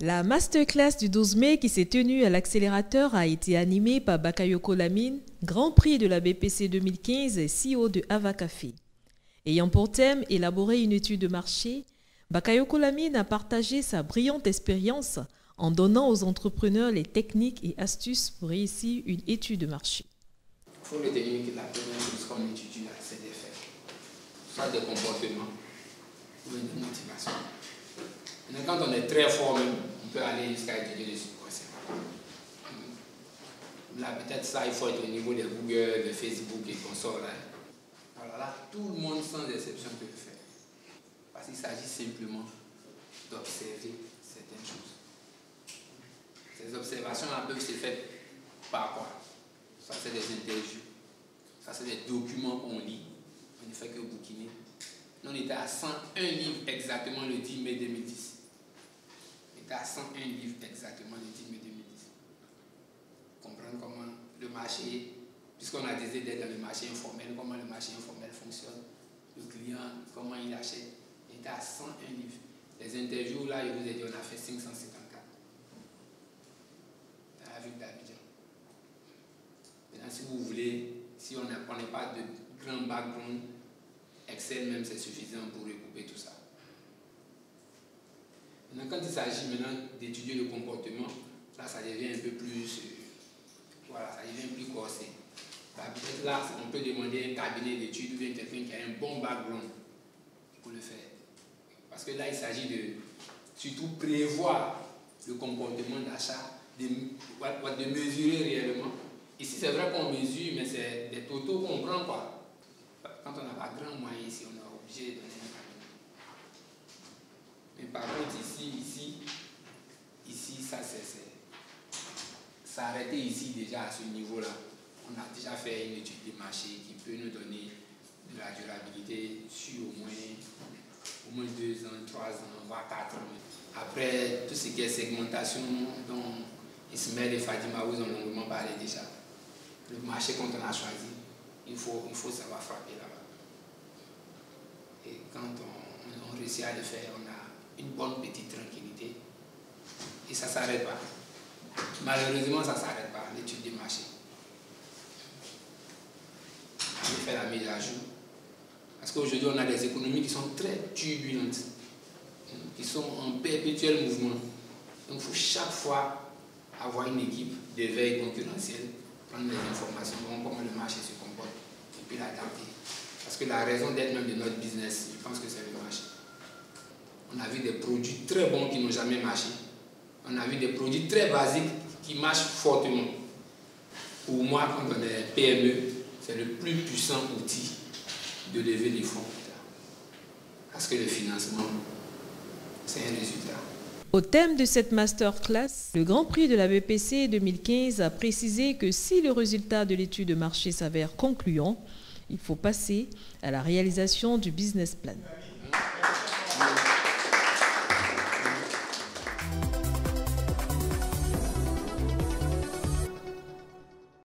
La masterclass du 12 mai qui s'est tenue à l'accélérateur a été animée par Bakayoko Lamine, Grand Prix de la BPC 2015 et CEO de Ava Café. Ayant pour thème élaborer une étude de marché, Bakayoko Lamine a partagé sa brillante expérience en donnant aux entrepreneurs les techniques et astuces pour réussir une étude de marché. Il faut retenir que la première chose qu'on étudie là, c'est des faits, soit des comportements ou une motivation. Mais quand on est très fort même, on peut aller jusqu'à étudier les subconscients. Là, peut-être ça, il faut être au niveau de Google, de Facebook et consorts là. Alors là, tout le monde sans exception peut le faire. Parce qu'il s'agit simplement d'observer certaines choses. Ces observations-là peuvent se faire par quoi? Ça, c'est des interviews. Ça, c'est des documents qu'on lit. On ne fait que bouquiner. Nous, on était à 101 livres exactement le 10 mai 2010. On était à 101 livres exactement le 10 mai 2010. Comprendre comment le marché, puisqu'on a décidé d'être dans le marché informel, comment le marché informel fonctionne, le client, comment il achète. On était à 101 livres. Les interviews, là, je vous ai dit, on a fait 554. Dans la ville d'Abidjan. Maintenant, si vous voulez, si on n'est pas de grand background, Excel même c'est suffisant pour recouper tout ça. Maintenant, quand il s'agit maintenant d'étudier le comportement, là ça devient un peu plus, voilà, ça devient plus corsé. Peut-être là, on peut demander un cabinet d'études ou bien quelqu'un qui a un bon background pour le faire. Parce que là, il s'agit de surtout prévoir le comportement d'achat, de mesurer réellement. Ici, c'est vrai qu'on mesure, mais c'est des totaux qu'on prend quoi. Quand on n'a pas grand moyen ici, on est obligé de donner un cabinet. Mais par contre, ici, ça c'est s'arrêter ici déjà à ce niveau-là. On a déjà fait une étude de marché qui peut nous donner de la durabilité sur au moins 2 ans, 3 ans, voire 4 ans. Après, tout ce qui est segmentation, dont Ismaël et Fadima vous ont longuement parlé déjà. Le marché qu'on a choisi, il faut savoir frapper là-bas. Et quand on réussit à le faire, on a une bonne petite tranquillité. Et ça ne s'arrête pas. Malheureusement, ça ne s'arrête pas, l'étude des marchés. On fait la mise à jour. Parce qu'aujourd'hui, on a des économies qui sont très turbulentes, qui sont en perpétuel mouvement. Donc, il faut chaque fois avoir une équipe de veille concurrentielle, prendre les informations, voir comment le marché se comporte, et puis l'adapter. Parce que la raison d'être même de notre business, je pense que c'est le marché. On a vu des produits très bons qui n'ont jamais marché. On a vu des produits très basiques qui marchent fortement. Pour moi, quand on est PME, c'est le plus puissant outil de lever des fonds. Parce que le financement, c'est un résultat. Au thème de cette masterclass, le Grand Prix de la BPC 2015 a précisé que si le résultat de l'étude de marché s'avère concluant, il faut passer à la réalisation du business plan.